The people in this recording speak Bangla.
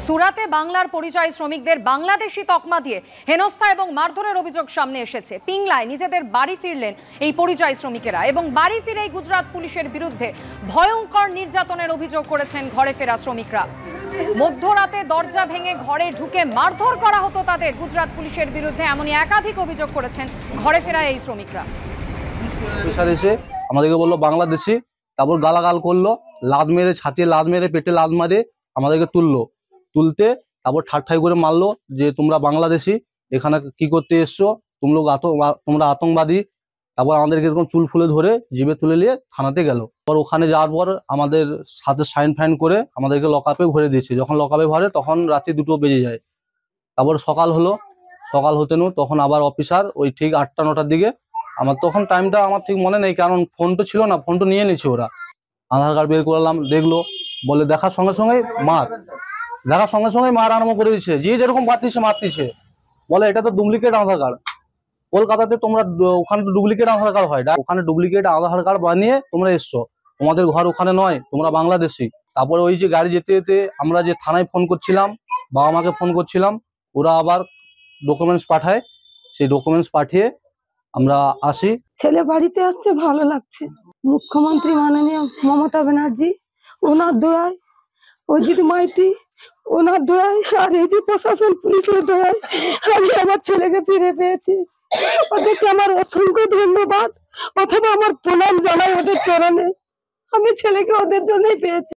সুরাতে বাংলার পরিযায়ী শ্রমিকদের বাংলাদেশি তকমা দিয়ে হেনস্থা এবং মারধরের অভিযোগ সামনে এসেছে। পিংলায় নিজেদের বাড়ি ফিরলেন এই পরিযায়ী শ্রমিকেরা এবং বাড়ি ফিরেই গুজরাট পুলিশের বিরুদ্ধে ভয়ঙ্কর নির্যাতনের অভিযোগ করেছেন ঘরে ফেরা শ্রমিকরা। মধ্যরাতে দরজা ভেঙে ঘরে ঢুকে মারধর করা হতো তাদের। গুজরাট পুলিশের বিরুদ্ধে এমনই একাধিক অভিযোগ করেছেন ঘরে ফেরা এই শ্রমিকরা। আমাদেরকে বললো বাংলাদেশি, তারপর গালাগাল করলো, লাদ মেরে ছাতিয়ে লাদ মেরে পেটে লাদ মারে আমাদেরকে তুলতে তারপর ঠাট্টাই করে মারলো যে তোমরা বাংলাদেশি, এখানে কি করতে এসছো, তোমরা আতঙ্কবাদী। তারপর আমাদেরকে এরকম চুল ফুলে ধরে জিভে তুলে নিয়ে থানাতে গেল। পর ওখানে যাওয়ার পর আমাদের সাথে সাইন ফাইন করে আমাদেরকে লকআপে ভরে দিয়েছে। যখন লকআপে ভরে তখন রাত্রি 2টো বেজে যায়। তারপর সকাল হতে তখন আবার অফিসার ওই ঠিক 8টা-9টার দিকে, আমার তখন টাইমটা আমার ঠিক মনে নেই, কারণ ফোন তো ছিল না, ফোন তো নিয়ে নিয়েছে ওরা। আধার কার্ড বের করলাম, দেখলো, বলে দেখার সঙ্গে সঙ্গে মার আরম্ভ করে দিচ্ছে। যে যেরকম মারতিছে, বলে এটা তো ডুপ্লিকেট আধার কার্ড। কলকাতাতে তোমরা ওখানে তো ডুপ্লিকেট আধার কার্ড হয়, ওখানে ডুপ্লিকেট আধার কার্ড বানিয়ে তোমরা এসছো, তোমাদের ঘর ওখানে নয়, তোমরা বাংলাদেশি। তারপরে ওই যে গাড়ি যেতে যেতে আমরা যে থানায় ফোন করছিলাম, বাবা মাকে ফোন করছিলাম, ওরা আবার ডকুমেন্টস পাঠায়। সেই ডকুমেন্টস পাঠিয়ে আমরা আসি। ছেলে বাড়িতে আসছে, ভালো লাগছে। মুখ্যমন্ত্রী মাননীয় মমতা ব্যানার্জি, ওনার দয়ায়, অজিত মাইতি, ওনার দয়ায়, আর এই যে প্রশাসন পুলিশের দয়ায় আমি আমার ছেলেকে ফিরে পেয়েছি। ওদেরকে আমার অসংখ্য ধন্যবাদ, অথবা আমার প্রণাম জানাই ওদের চরণে। আমি ছেলেকে ওদের জন্যই পেয়েছি।